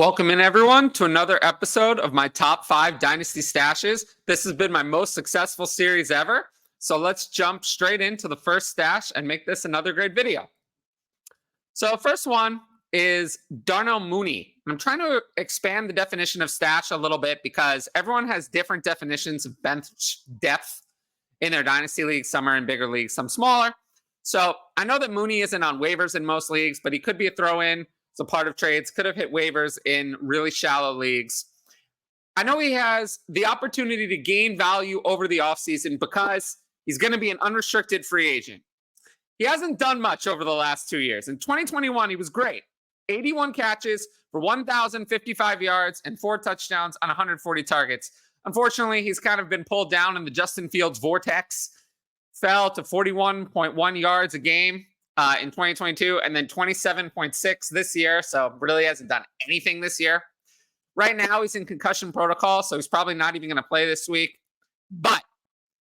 Welcome in, everyone, to another episode of my top 5 Dynasty stashes. This has been my most successful series ever. So let's jump straight into the first stash and make this another great video. So first one is Darnell Mooney. I'm trying to expand the definition of stash a little bit because everyone has different definitions of bench depth in their Dynasty leagues. Some are in bigger leagues, some smaller. So I know that Mooney isn't on waivers in most leagues, but he could be a throw-in. It's a part of trades, could have hit waivers in really shallow leagues. I know he has the opportunity to gain value over the offseason because he's going to be an unrestricted free agent. He hasn't done much over the last 2 years. In 2021, he was great. 81 catches for 1,055 yards and 4 touchdowns on 140 targets. Unfortunately, he's kind of been pulled down in the Justin Fields vortex. Fell to 41.1 yards a game in 2022 and then 27.6 this year. So really hasn't done anything this year. Right now, he's in concussion protocol, so he's probably not even going to play this week. But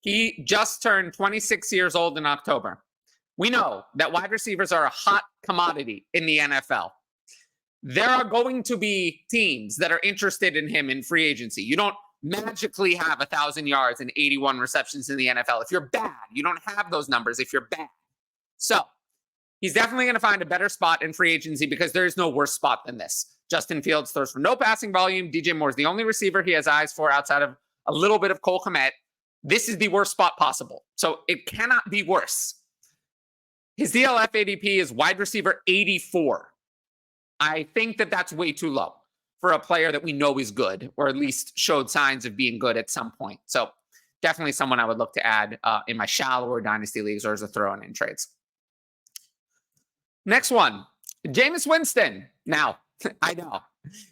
he just turned 26 years old in October. We know that wide receivers are a hot commodity in the NFL. There are going to be teams that are interested in him in free agency. You don't magically have 1,000 yards and 81 receptions in the NFL. If you're bad, you don't have those numbers if you're bad. So he's definitely going to find a better spot in free agency because there is no worse spot than this. Justin Fields throws for no passing volume. DJ Moore is the only receiver he has eyes for outside of a little bit of Cole Kmet. This is the worst spot possible. So it cannot be worse. His DLF ADP is wide receiver 84. I think that that's way too low for a player that we know is good, or at least showed signs of being good at some point. So definitely someone I would look to add in my shallower Dynasty leagues or as a throw-in in trades. Next one, Jameis Winston. Now, I know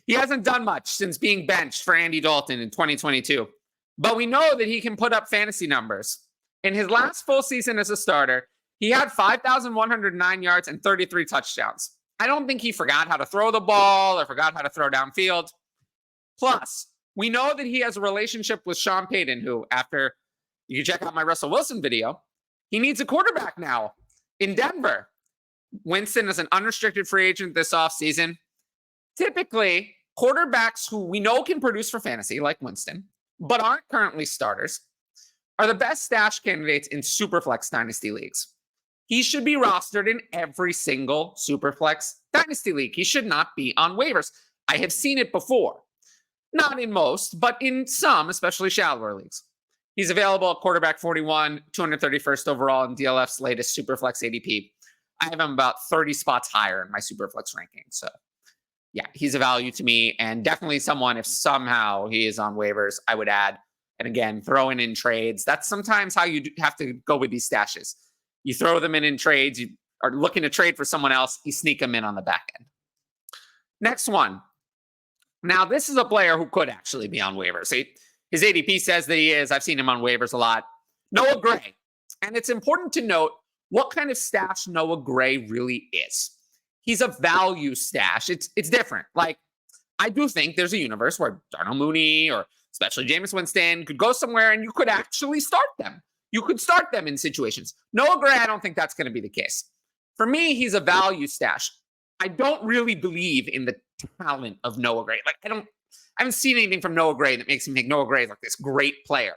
he hasn't done much since being benched for Andy Dalton in 2022, but we know that he can put up fantasy numbers. In his last full season as a starter, he had 5,109 yards and 33 touchdowns. I don't think he forgot how to throw the ball or forgot how to throw downfield. Plus, we know that he has a relationship with Sean Payton, who, after you check out my Russell Wilson video, he needs a quarterback now in Denver. Winston is an unrestricted free agent this offseason. Typically, quarterbacks who we know can produce for fantasy, like Winston, but aren't currently starters, are the best stash candidates in Superflex Dynasty leagues. He should be rostered in every single Superflex Dynasty league. He should not be on waivers. I have seen it before. Not in most, but in some, especially shallower leagues. He's available at quarterback 41, 231st overall in DLF's latest Superflex ADP. I have him about 30 spots higher in my Superflex ranking. So, yeah, he's a value to me, and definitely someone, if somehow he is on waivers, I would add. And again, throwing in trades. That's sometimes how you have to go with these stashes. You throw them in trades. You are looking to trade for someone else. You sneak them in on the back end. Next one. Now, this is a player who could actually be on waivers. His ADP says that he is. I've seen him on waivers a lot. Noah Gray. And it's important to note what kind of stash Noah Gray really is. He's a value stash. It's different. Like, I do think there's a universe where Darnell Mooney or especially Jameis Winston could go somewhere and you could actually start them. You could start them in situations. Noah Gray, I don't think that's going to be the case. For me, he's a value stash. I don't really believe in the talent of Noah Gray. Like, I haven't seen anything from Noah Gray that makes me think Noah Gray is like this great player.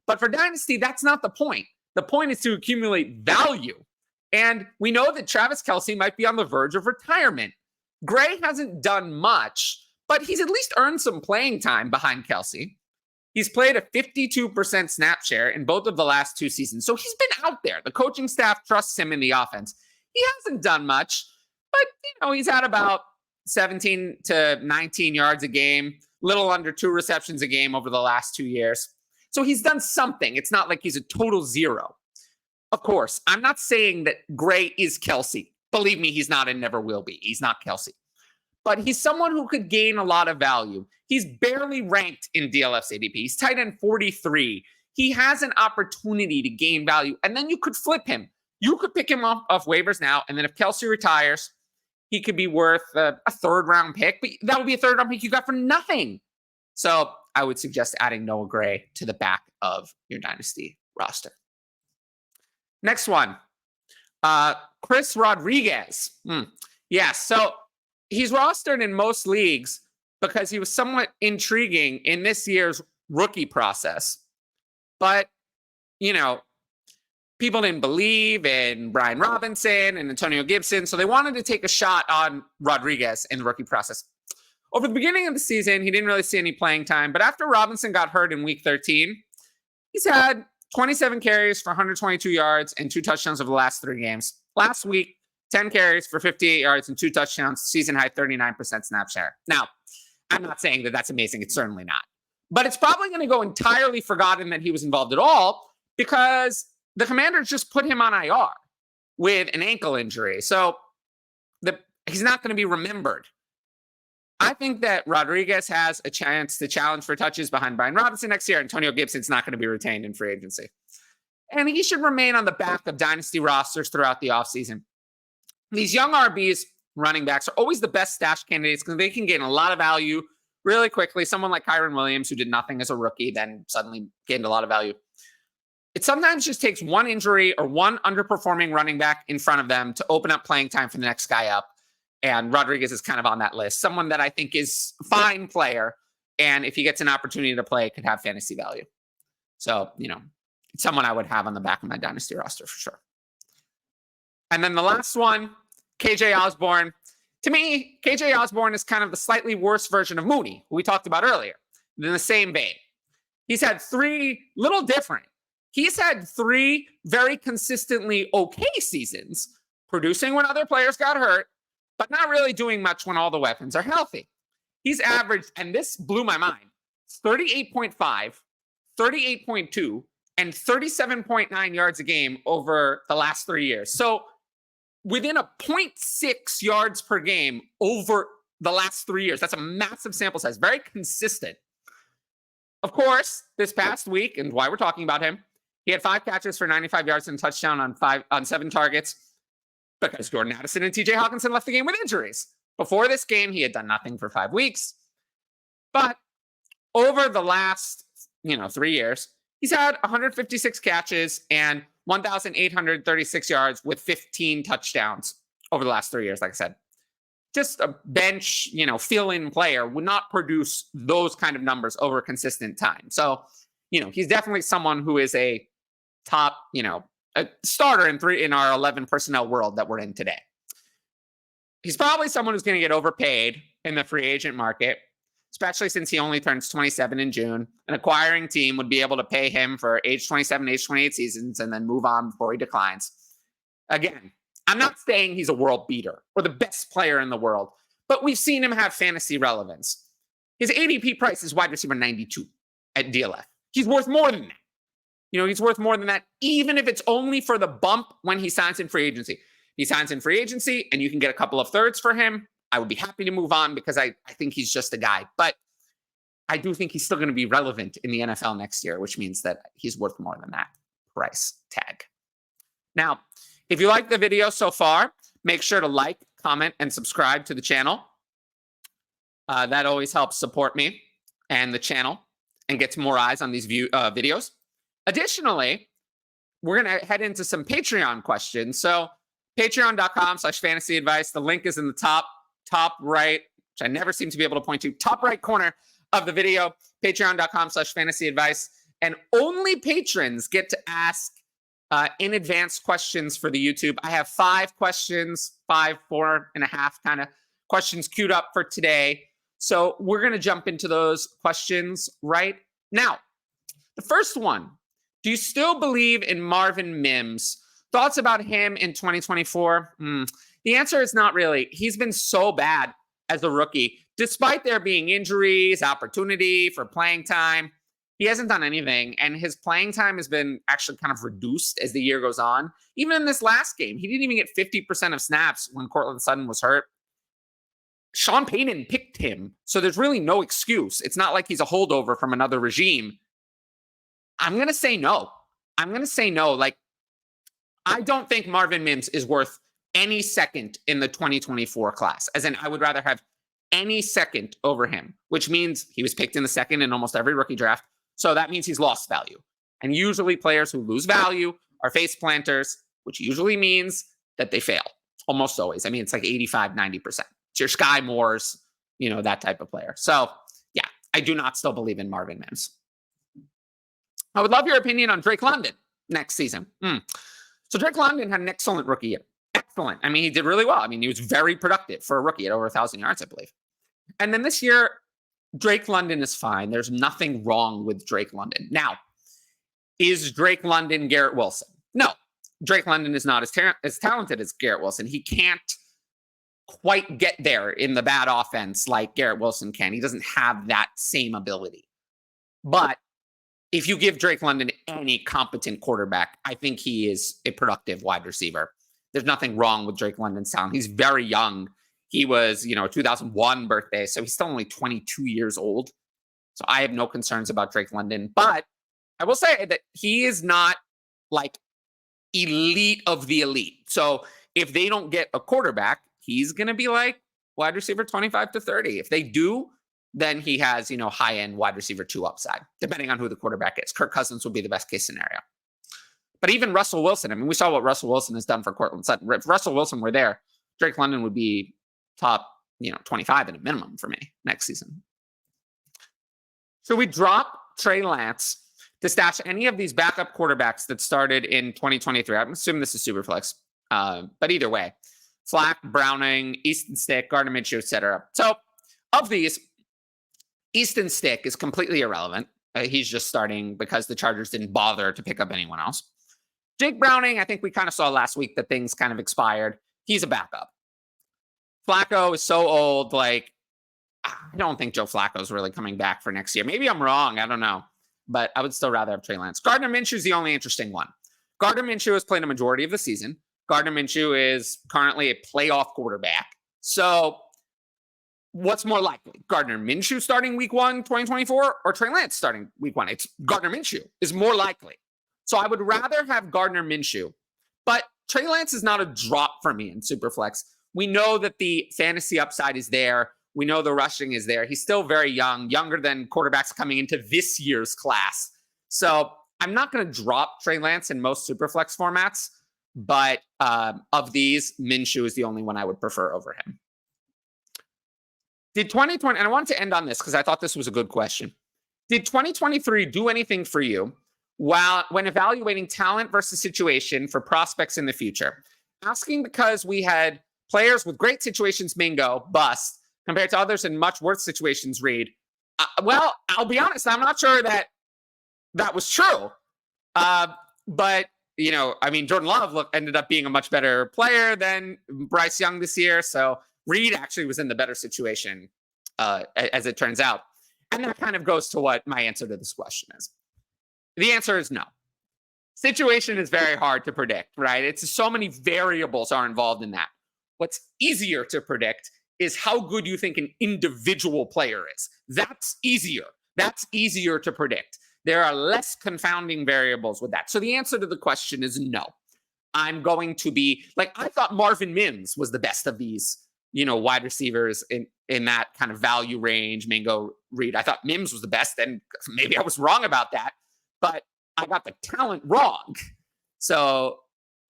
But for Dynasty, that's not the point. The point is to accumulate value. And we know that Travis Kelce might be on the verge of retirement. Gray hasn't done much, but he's at least earned some playing time behind Kelce. He's played a 52% snap share in both of the last 2 seasons. So he's been out there. The coaching staff trusts him in the offense. He hasn't done much, but he's had about 17 to 19 yards a game, little under 2 receptions a game over the last 2 years. So he's done something. It's not like he's a total zero. Of course, I'm not saying that Gray is Kelce. Believe me, he's not and never will be. He's not Kelce. But he's someone who could gain a lot of value. He's barely ranked in DLF's ADP. He's tight end 43. He has an opportunity to gain value, and then you could flip him. You could pick him off waivers now, and then if Kelce retires, he could be worth a third-round pick, but that would be a third-round pick you got for nothing. So I would suggest adding Noah Gray to the back of your Dynasty roster. Next one, Chris Rodriguez. Yeah, so he's rostered in most leagues because he was somewhat intriguing in this year's rookie process. But, you know, people didn't believe in Brian Robinson and Antonio Gibson, so they wanted to take a shot on Rodriguez in the rookie process. Over the beginning of the season, he didn't really see any playing time, but after Robinson got hurt in week 13, he's had 27 carries for 122 yards and 2 touchdowns over the last 3 games. Last week, 10 carries for 58 yards and 2 touchdowns, season high 39% snap share. Now, I'm not saying that that's amazing. It's certainly not. But it's probably going to go entirely forgotten that he was involved at all because the Commanders just put him on IR with an ankle injury. So he's not going to be remembered. I think that Rodriguez has a chance to challenge for touches behind Brian Robinson next year. Antonio Gibson's not going to be retained in free agency. And he should remain on the back of dynasty rosters throughout the offseason. These young RBs, running backs, are always the best stash candidates because they can gain a lot of value really quickly. Someone like Kyron Williams, who did nothing as a rookie, then suddenly gained a lot of value. It sometimes just takes one injury or one underperforming running back in front of them to open up playing time for the next guy up. And Rodriguez is kind of on that list. Someone that I think is a fine player. And if he gets an opportunity to play, could have fantasy value. So, it's someone I would have on the back of my dynasty roster for sure. And then the last one, KJ Osborn. To me, KJ Osborn is kind of the slightly worse version of Mooney, who we talked about earlier, in the same vein. He's had 3 little different. He's had 3 very consistently okay seasons, producing when other players got hurt, but not really doing much when all the weapons are healthy. He's averaged, and this blew my mind, 38.5, 38.2, and 37.9 yards a game over the last 3 years. So within a 0.6 yards per game over the last 3 years. That's a massive sample size, very consistent. Of course, this past week, and why we're talking about him, he had 5 catches for 95 yards and a touchdown on 7 targets because Jordan Addison and TJ Hawkinson left the game with injuries. Before this game, he had done nothing for 5 weeks. But over the last, 3 years, he's had 156 catches and 1,836 yards with 15 touchdowns over the last 3 years, like I said. Just a bench, fill-in player would not produce those kind of numbers over a consistent time. So, he's definitely someone who is a top, a starter in our 11 personnel world that we're in today. He's probably someone who's going to get overpaid in the free agent market, especially since he only turns 27 in June. An acquiring team would be able to pay him for age 27, age 28 seasons and then move on before he declines. Again, I'm not saying he's a world beater or the best player in the world, but we've seen him have fantasy relevance. His ADP price is wide receiver 92 at DLF. He's worth more than that. He's worth more than that, even if it's only for the bump when he signs in free agency. He signs in free agency and you can get a couple of thirds for him. I would be happy to move on because I think he's just a guy. But I do think he's still going to be relevant in the NFL next year, which means that he's worth more than that price tag. Now, if you like the video so far, make sure to like, comment, and subscribe to the channel. That always helps support me and the channel and gets more eyes on these videos. Additionally, we're going to head into some Patreon questions. So patreon.com/fantasy advice. The link is in the top right, which I never seem to be able to point to, top right corner of the video, patreon.com/fantasy advice. And only patrons get to ask in advance questions for the YouTube. I have 5 questions, 4.5 kind of questions queued up for today. So we're going to jump into those questions right now. The first one, do you still believe in Marvin Mims? Thoughts about him in 2024? The answer is not really. He's been so bad as a rookie. Despite there being injuries, opportunity for playing time, he hasn't done anything. And his playing time has been actually kind of reduced as the year goes on. Even in this last game, he didn't even get 50% of snaps when Cortland Sutton was hurt. Sean Payton picked him, so there's really no excuse. It's not like he's a holdover from another regime. I'm going to say no. Like, I don't think Marvin Mims is worth any second in the 2024 class. As in, I would rather have any second over him, which means he was picked in the second in almost every rookie draft. So that means he's lost value. And usually players who lose value are face planters, which usually means that they fail. Almost always. I mean, it's like 85, 90%. It's your Sky Moores, that type of player. So yeah, I do not still believe in Marvin Mims. I would love your opinion on Drake London next season. So Drake London had an excellent rookie year. Excellent. I mean, he did really well. I mean, he was very productive for a rookie at over 1,000 yards, I believe. And then this year, Drake London is fine. There's nothing wrong with Drake London. Now, is Drake London Garrett Wilson? No. Drake London is not as talented as Garrett Wilson. He can't quite get there in the bad offense like Garrett Wilson can. He doesn't have that same ability. But if you give Drake London any competent quarterback, I think he is a productive wide receiver. There's nothing wrong with Drake London's talent. He's very young. He was, a 2001 birthday, so he's still only 22 years old. So I have no concerns about Drake London. But I will say that he is not like elite of the elite. So if they don't get a quarterback, he's going to be like wide receiver 25 to 30. If they do, then he has, high-end wide receiver 2 upside, depending on who the quarterback is. Kirk Cousins will be the best case scenario. But even Russell Wilson, I mean, we saw what Russell Wilson has done for Cortland Sutton. If Russell Wilson were there, Drake London would be top, 25 at a minimum for me next season. So we drop Trey Lance to stash any of these backup quarterbacks that started in 2023. I'm assuming this is Superflex. But either way, Flack, Browning, Easton Stick, Gardner Minshew, etc. So of these, Easton Stick is completely irrelevant. He's just starting because the Chargers didn't bother to pick up anyone else. Jake Browning, I think we kind of saw last week that things kind of expired. He's a backup. Flacco is so old, I don't think Joe Flacco is really coming back for next year. Maybe I'm wrong. I don't know. But I would still rather have Trey Lance. Gardner Minshew is the only interesting one. Gardner Minshew has played a majority of the season. Gardner Minshew is currently a playoff quarterback. So what's more likely? Gardner Minshew starting week 1, 2024, or Trey Lance starting week 1? It's Gardner Minshew is more likely. So I would rather have Gardner Minshew. But Trey Lance is not a drop for me in Superflex. We know that the fantasy upside is there. We know the rushing is there. He's still very young, younger than quarterbacks coming into this year's class. So I'm not going to drop Trey Lance in most Superflex formats. But of these, Minshew is the only one I would prefer over him. Did 2020, and I wanted to end on this because I thought this was a good question. Did 2023 do anything for you when evaluating talent versus situation for prospects in the future? Asking because we had players with great situations, Mingo, bust, compared to others in much worse situations, Reed. Well, I'll be honest, I'm not sure that was true. But Jordan Love ended up being a much better player than Bryce Young this year. So Reed actually was in the better situation, as it turns out. And that kind of goes to what my answer to this question is. The answer is no. Situation is very hard to predict, right? It's so many variables are involved in that. What's easier to predict is how good you think an individual player is. That's easier. That's easier to predict. There are less confounding variables with that. So the answer to the question is no. I'm going to be I thought Marvin Mims was the best of these, wide receivers in that kind of value range. Mingo, Reed. I thought Mims was the best, and maybe I was wrong about that, but I got the talent wrong. So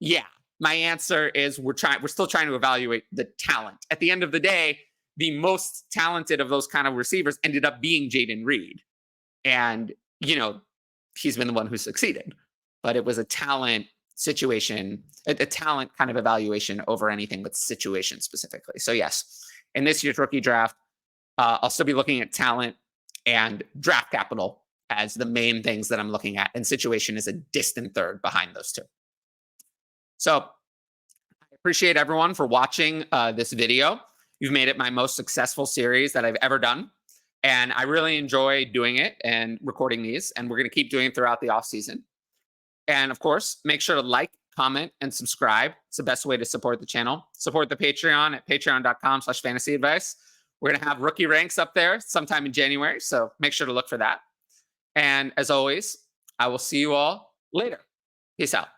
yeah, my answer is we're still trying to evaluate the talent. At the end of the day, the most talented of those kind of receivers ended up being Jaden Reed. And he's been the one who succeeded, but it was a talent situation, a talent kind of evaluation over anything but situation specifically. So yes, in this year's rookie draft, I'll still be looking at talent and draft capital as the main things that I'm looking at. And situation is a distant third behind those two. So I appreciate everyone for watching this video. You've made it my most successful series that I've ever done. And I really enjoy doing it and recording these. And we're going to keep doing it throughout the off season. And of course, make sure to like, comment, and subscribe. It's the best way to support the channel. Support the Patreon at patreon.com/fantasyadvice. We're going to have rookie ranks up there sometime in January. So make sure to look for that. And as always, I will see you all later. Peace out.